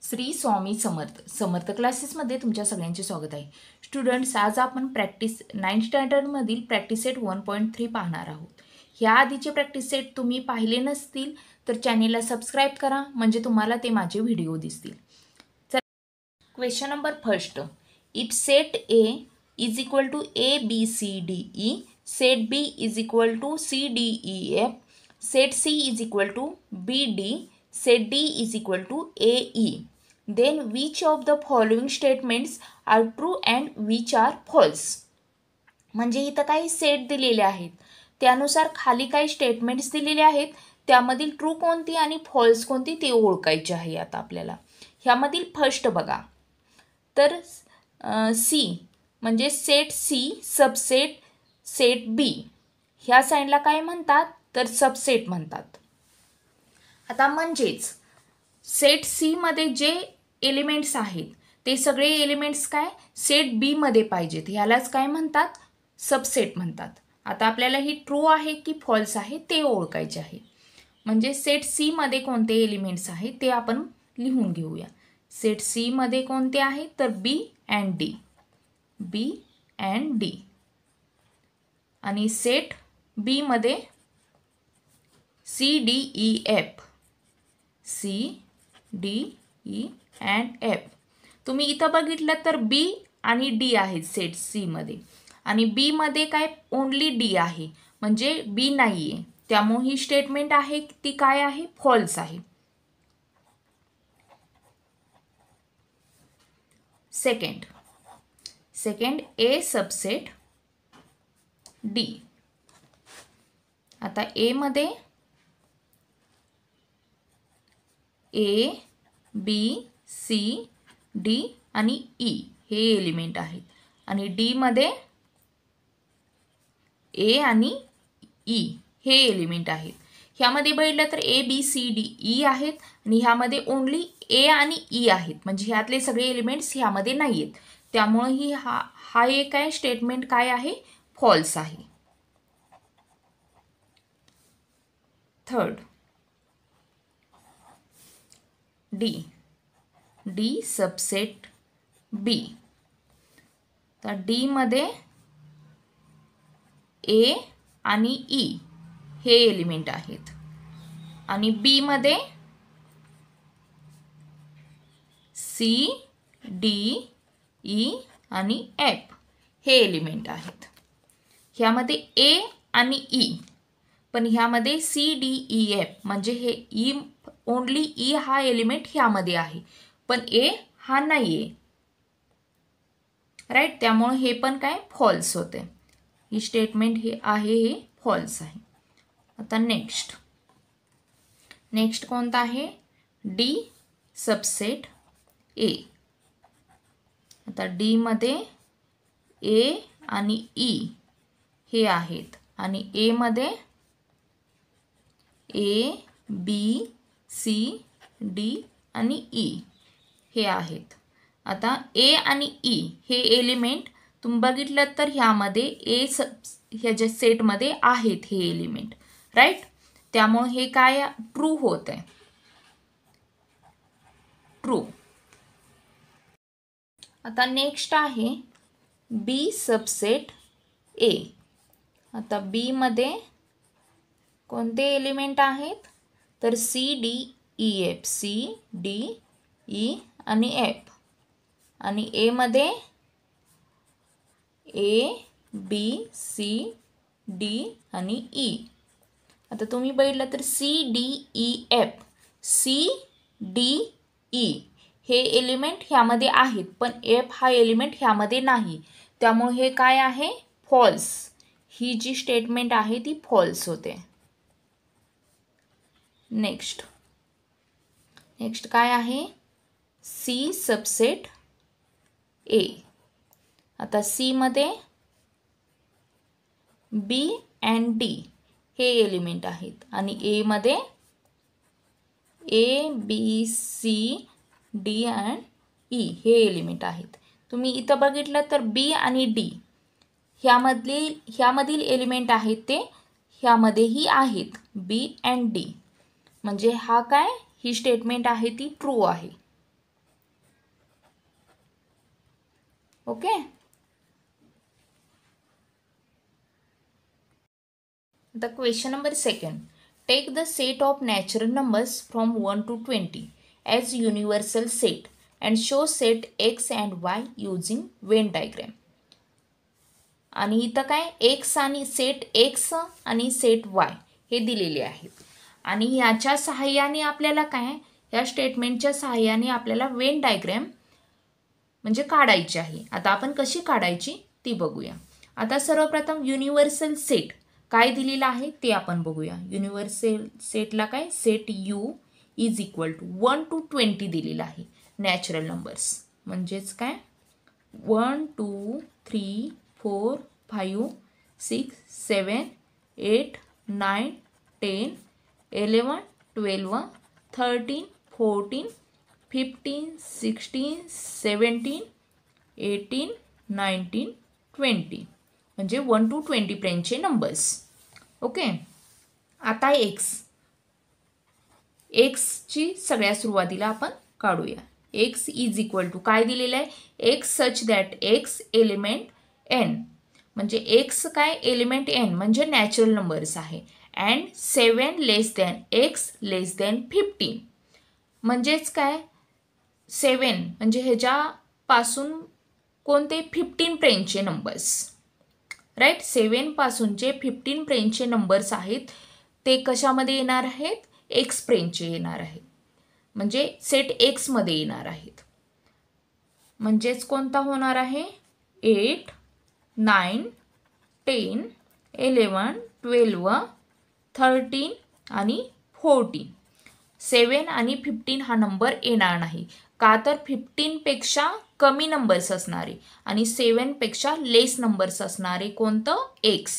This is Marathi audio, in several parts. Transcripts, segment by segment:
श्री स्वामी समर्थ क्लासेसमध्ये तुमच्या सगळ्यांचे स्वागत आहे. स्टुडंट्स, आज आपण प्रॅक्टिस 9th स्टँडर्डमधील प्रॅक्टिस सेट 1.3 पाहणार आहोत. ह्या आधीचे प्रॅक्टिस सेट तुम्ही पाहिले नसतील तर चॅनेलला सबस्क्राईब करा, म्हणजे तुम्हाला ते माझे व्हिडिओ दिसतील. Question number first. If set A is equal to A B C D E, set B is equal to C D E F, set C is equal to B D, set D is equal to AE, then which of the following statements are true and which are false. म्हणजे इथं काही सेट दिलेले आहेत, त्यानुसार खाली काही स्टेटमेंट्स दिलेले आहेत, त्यामधील ट्रू कोणती आणि फॉल्स कोणती ते ओळखायचे आहे. आता आपल्याला ह्यामधील फर्स्ट बघा, तर सी म्हणजे सेट सी सबसेट सेट बी, ह्या साईडला काय म्हणतात तर सबसेट म्हणतात. आता म्हणजेच सेट सी मध्ये जे एलिमेंट्स आहेत ते सगळे एलिमेंट्स काय सेट बी मध्ये पाहिजेत, ह्यालाच काय म्हणतात सबसेट म्हणतात. आता आपल्याला ही ट्रू आहे की फॉल्स आहे ते ओळखायचे आहे. म्हणजे सेट सी मध्ये कोणते एलिमेंट्स आहेत ते आपण लिहून घेऊया. सेट सी मध्ये कोणते आहेत तर B and D, B and D, आणि सेट बी मध्ये C D E F, C D E and F. तुम्ही इथं बघितलं तर बी आणि डी आहेत सेट सी मध्ये, आणि बी मध्ये काय ओनली डी आहे, म्हणजे बी नाही आहे, त्यामुळे ही स्टेटमेंट आहे ती काय आहे फॉल्स आहे. सेकंड ए सबसेट डी. आता ए मध्ये ए बी सी डी आणि ई हे एलिमेंट आहेत, आणि डी मध्ये ए आणि ई हे एलिमेंट आहेत. ह्यामध्ये बघितलं तर A B C D E आहेत, आणि ह्यामध्ये ओनली ए आणि ई आहेत, म्हणजे ह्यातले सगळे एलिमेंट्स ह्यामध्ये नाही आहेत, त्यामुळे ही हा एक आहे स्टेटमेंट काय आहे फॉल्स आहे. थर्ड डी सबसेट बी. तर डी मध्ये ए आणि ई हे एलिमेंट आहेत, आणि बी मध्ये सी डी ई आणि एफ हे एलिमेंट आहेत. ह्यामध्ये ए आणि ई, पण ह्यामध्ये सी डी ई एफ म्हणजे हे ई ओनली ई हा एलिमेंट ह्यामध्ये आहे, पण ए हा नाही आहे, राईट. त्यामुळे हे पण काय फॉल्स होते. ही स्टेटमेंट हे आहे हे फॉल्स आहे. आता नेक्स्ट कोणता आहे डी सबसेट ए. आता डी मध्ये ए आणि ई हे आहेत, आणि ए मध्ये ए बी सी डी आणि ई हे आहेत. आता ए आणि ई हे एलिमेंट तुम्ही बघितलं तर ह्यामध्ये ह्याच्या सेटमध्ये आहेत हे एलिमेंट, राईट. त्यामुळे हे काय ट्रू होत आहे, ट्रू. आता नेक्स्ट आहे बी सबसेट ए. आता बी मध्ये कोणते एलिमेंट आहेत तर C D E F, C D E आणि एफ, आणि ए मध्ये ए बी सी डी आणि ई. आता तुम्ही बघितलं तर C D E F, C D E हे एलिमेंट ह्यामध्ये आहेत, पण एफ हा एलिमेंट ह्यामध्ये नाही, त्यामुळे हे काय आहे फॉल्स. ही जी स्टेटमेंट आहे ती फॉल्स होते. नेक्स्ट काय आहे सी सबसेट ए. आता सी मध्ये बी अँड डी हे एलिमेंट आहेत, आणि ए मध्ये A B C D and E हे एलिमेंट आहेत. तुम्ही इथं बघितलं तर बी आणि डी ह्यामधील एलिमेंट आहेत ते ह्यामध्येही आहेत, बी अँड डी, म्हणजे हा काय ही स्टेटमेंट आहे ती ट्रू आहे. Okay. The question number 2. Take the set of natural numbers from 1 to 20 as universal set and show set x and y using Venn diagram. आणि इथं काय x आणि सेट x आणि सेट y हे दिलेले आहेत आणि याच्या सहाय्याने आपल्याला काय या स्टेटमेंटच्या सहाय्याने आपल्याला वेन डायग्राम म्हणजे काढायची आहे. आता आपण कशी काढायची ती बघूया. आता सर्वप्रथम युनिव्हर्सल सेट काय दिलेला आहे ते आपण बघूया. युनिव्हर्सल सेटला काय set U is equal to 1 to 20 दिलेला आहे नॅचरल नंबर्स म्हणजेच काय 1 2 3 4 5 6 7 8 9 10 11 12 13 14 15 16 17 18 19 20 म्हणजे 1 to 20 पर्यंतचे नंबर्स. ओके. आता एक्सची सगळ्या सुरुवातीला आपण काढूया. एक्स इज इक्वल टू काय दिलेलं आहे X such that X element N म्हणजे एक्स काय एलिमेंट एन म्हणजे नॅचरल नंबर्स आहे and 7 less than X less than 15 म्हणजेच काय 7 म्हणजे ह्याच्यापासून कोणते 15 पर्यंतचे नंबर्स राईट. 7 पासूनचे 15 पर्यंतचे नंबर्स आहेत ते कशामध्ये येणार आहेत एक्स पर्यंतचे येणार आहेत म्हणजे सेट एक्स मध्ये येणार आहेत. म्हणजेच कोणता होणार आहे 8 9 10 11 12 13 आणि 14. 7 आणि 15 हा नंबर येणार नाही का तर 15 पेक्षा कमी नंबर्स असणारे आणि 7 पेक्षा लेस नंबर्स असणारे कोणतं एक्स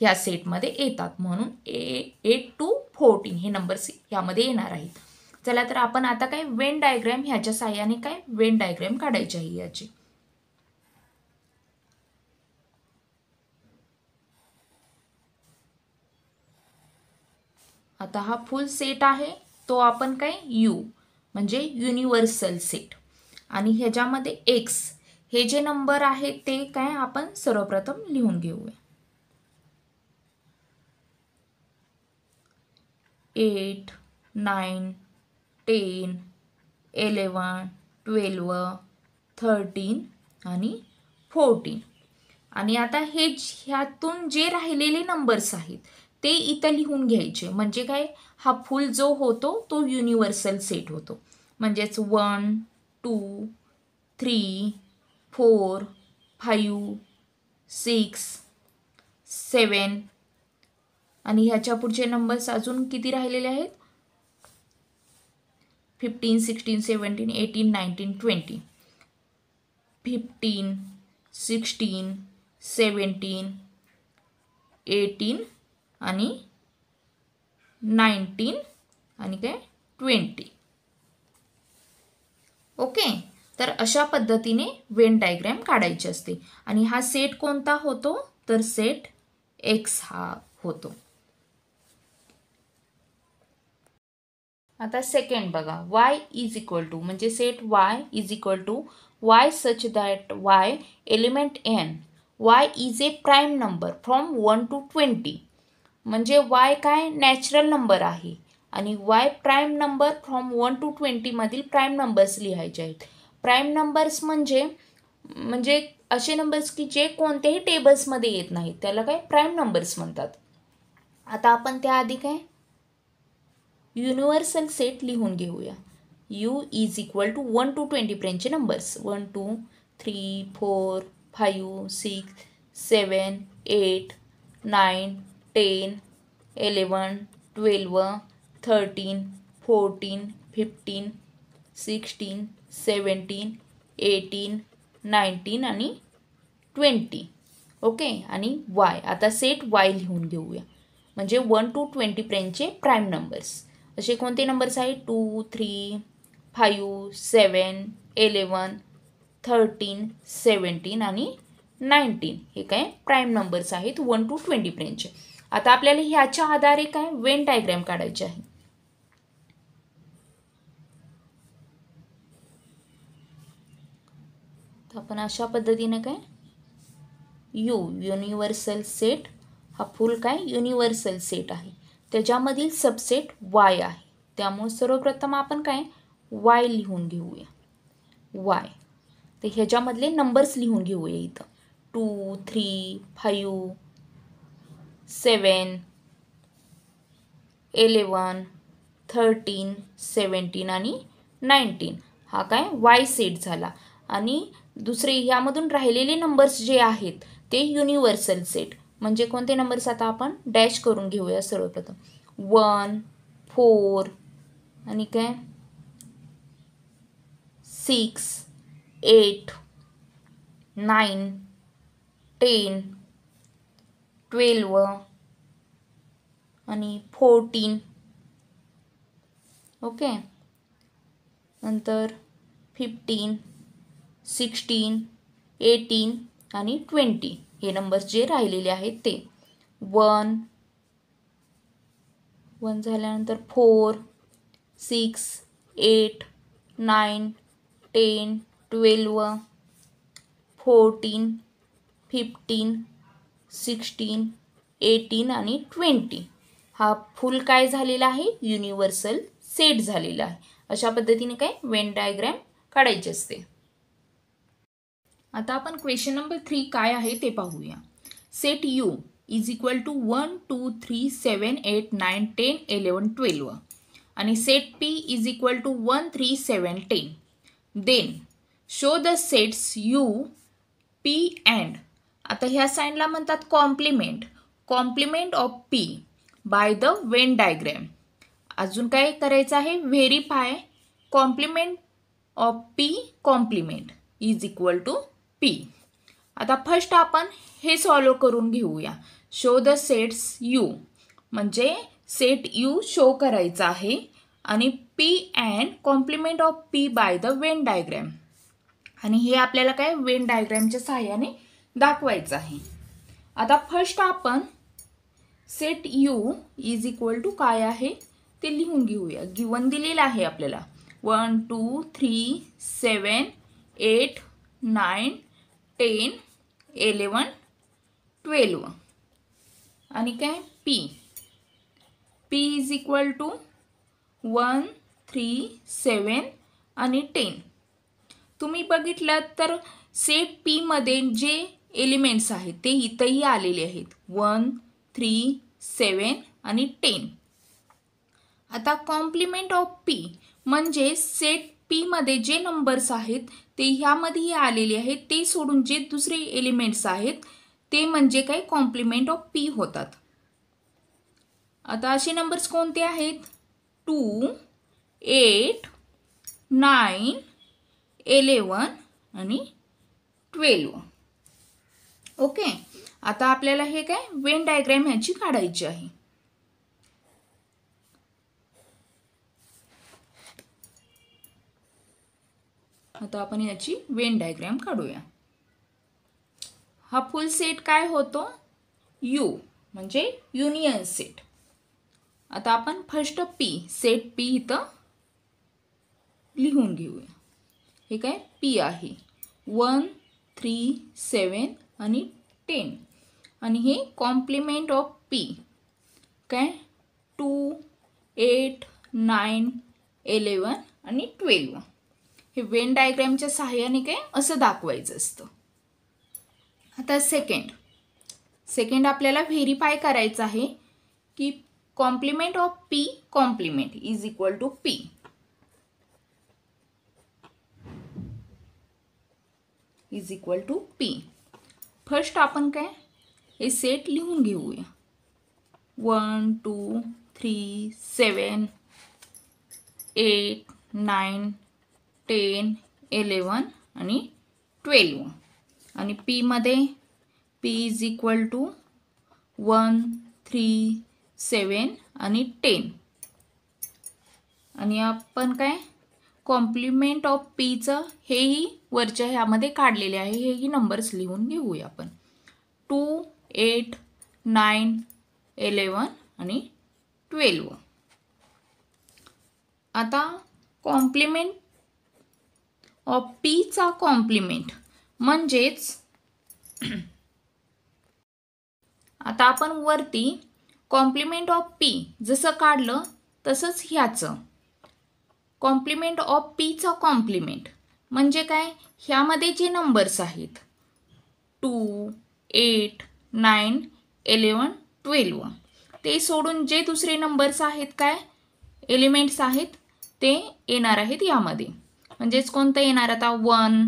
ह्या सेटमध्ये येतात म्हणून 8 to 14 हे नंबर्स यामध्ये येणार आहेत. चला तर आपण आता काय वेन डायग्राम ह्याच्या साहाय्याने काय वेन डायग्राम काढायची आहे याची. आता हा फुल सेट आहे तो आपण काय यू म्हणजे युनिव्हर्सल सेट आणि ह्याच्यामध्ये एक्स हे जे नंबर आहेत ते काय आपण सर्वप्रथम लिहून घेऊया. 8 9 10 11 12 13 आणि 14 आणि आता हे ह्यातून जे राहिलेले नंबर्स आहेत ते इथं लिहून घ्यायचे म्हणजे काय हा फुल जो होतो तो युनिव्हर्सल सेट होतो म्हणजेच 1 2 3 4 5 6 7 आणि ह्याच्या पुढचे नंबर्स अजून किती राहिलेले आहेत 15 16 17 18 19 20 15 16 17 18 आणि 19 आणि काय 20. ओके. तर अशा पद्धतीने वेन डायग्राम काढायची असते आणि हा सेट कोणता होतो तर सेट एक्स हा होतो. आता सेकंड बघा y इज इक्वल टू म्हणजे set y is equal to y such that y element n y is a prime number from 1 to 20 म्हणजे y काय नॅचरल नंबर आहे आणि y prime number from 1 to 20 मधील प्राइम नंबर्स लिहायचे आहेत. प्राइम नंबर्स म्हणजे असे नंबर्स की जे कोणत्याही टेबल्समध्ये येत नाहीत त्याला काय प्राइम नंबर्स म्हणतात. आता आपण त्याआधी काय युनिव्हर्सल सेट लिहून घेऊया. U is equal to 1 to 20 पर्यंतचे नंबर्स 1 2 3 4 5 6 7 8 9 10 11 12 13 14 15 16 17 18 19 आणि 20. ओके. आणि वाय आता सेट वाय लिहून घेऊया म्हणजे 1 to 20 पर्यंतचे प्राइम नंबर्स असे कोणते नंबर्स आहेत 2 3 5 7 11 13 17 आणि 19 हे काय प्राइम नंबर्स आहेत 1 to 20 पर्यंतचे. आता आपल्याला ह्याच्या आधारे काय वेन डायग्राम काढायचे आहे. तर आपण अशा पद्धतीने काय युनिव्हर्सल सेट हा फुल काय युनिव्हर्सल सेट आहे, त्याच्यामधील सबसेट वाय आहे. त्यामुळे सर्वप्रथम आपण काय वाय लिहून घेऊया. वाय तर ह्याच्यामधले नंबर्स लिहून घेऊया इथं 2 3 5 7 11 13 17 आणि 19 हा काय वाय सेट झाला. आणि दुसरे ह्यामधून राहिलेले नंबर्स जे आहेत ते युनिव्हर्सल सेट म्हणजे कोणते नंबर्स आता आपण डॅश करून घेऊया. सर्वप्रथम 1 4 आणि काय 6 8 9 10 12 आणि 14 ओके. नंतर 15 16 18 आणि 20 हे नंबर्स जे राहिलेले आहेत ते 1 झाल्यानंतर 4 6 8 9 10 12 14 15 16 18 आणि 20 हा फुल काय झालेला आहे युनिव्हर्सल सेट झालेला आहे. अशा पद्धतीने काय वेन डायग्राम काढायचे असते. आता आपण क्वेश्चन नंबर 3 काय आहे ते पाहूया. Set U is equal to 1 2 3 7 8 9 10 11 12 आणि set P is equal to 1 3 7 10. Then show the sets U P and आता ह्या साइनला म्हणतात complement of P by the Venn diagram. अजून काय करायचं आहे verify complement of P complement is equal to P. आता फर्स्ट आपण हे सॉल्व करून घेऊया. शो द सेट्स यू म्हणजे सेट यू शो करायचा आहे आणि P and complement of P by the Venn diagram आणि हे आपल्याला काय वेन डायग्रामच्या सहाय्याने दाखवायचं आहे. आता फर्स्ट आपण set U is equal to काय आहे ते लिहून घेऊया. गिवन दिलेलं आहे आपल्याला 1 2 3 7 8 9 10 11 12 आणि काय पी इज इक्वल टू 1 3 7 आणि 10. तुम्ही बघितलं तर सेट पी मध्ये जे एलिमेंट्स आहेत ते इथंही आलेले आहेत 1 3 7 आणि 10. आता कॉम्प्लिमेंट ऑफ पी म्हणजे सेट पी मध्ये जे नंबर्स आहेत ते ह्यामध्येही आलेले आहेत, ते सोडून जे दुसरे एलिमेंट्स आहेत ते म्हणजे काय कॉम्प्लिमेंट ऑफ पी होतात. आता असे नंबर्स कोणते आहेत 2 8 9 11 आणि 12. ओके. आता आपल्याला हे काय वेन डायग्राम ह्याची काढायची आहे. आता आपण याची वेन डायग्राम काढूया. हा फुल सेट काय होतो यू म्हणजे युनियन सेट. आता आपण फर्स्ट पी सेट पी इथं लिहून घेऊया. हे काय पी आहे 1 3 7 आणि 10 आणि हे कॉम्प्लिमेंट ऑफ पी काय 2 8 9 11 आणि 12. हे वेन डायग्रामच्या सहाय्याने काय असं दाखवायचं असतं. आता सेकंड आपल्याला व्हेरीफाय करायचं आहे की complement of P complement is equal to P. Is equal to P. First आपण काय हे सेट लिहून घेऊया 1 2 3 7 8 9 10 11 आणि 12 आणि पी मध्ये पी इज इक्वल टू 1 3 7 आणि 10 आणि आपण काय कॉम्प्लिमेंट ऑफ पीचं हेही वरच्या ह्यामध्ये काढलेले आहे. हेही नंबर्स लिहून घेऊया आपण 2 8 9 11 आणि 12. आता कॉम्प्लिमेंट ऑफ पीचा कॉम्प्लिमेंट म्हणजेच आता आपण वरती कॉम्प्लिमेंट ऑफ पी जसं काढलं तसंच ह्याचं कॉम्प्लिमेंट ऑफ पीचा कॉम्प्लिमेंट म्हणजे काय, ह्यामध्ये जे नंबर्स आहेत 2, 8, 9, 11, 12 ते सोडून जे दुसरे नंबर्स आहेत काय एलिमेंट्स आहेत ते येणार आहेत यामध्ये. म्हणजेच कोणतं येणार आता 1,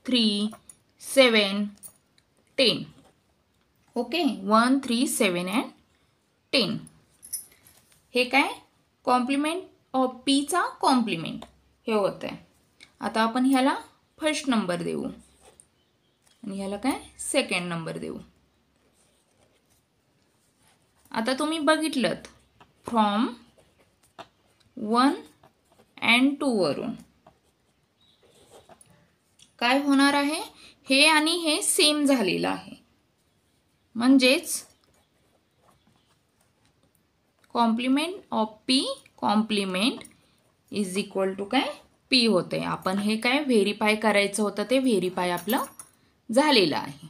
3, 7, 10. ओके, 1, 3, 7 अँड 10 हे काय कॉम्प्लिमेंट ऑफ पीचा कॉम्प्लिमेंट हे होतं आहे. आता आपण ह्याला फर्स्ट नंबर देऊ आणि ह्याला काय सेकंड नंबर देऊ. आता तुम्ही बघितलं फ्रॉम 1 अँड 2 वरून काय होणार आहे, हे आणि हे सेम झालेलं आहे. म्हणजेच complement of P complement is equal to काय पी होते. आपण हे काय व्हेरीफाय करायचं होतं ते व्हेरीफाय आपलं झालेलं आहे.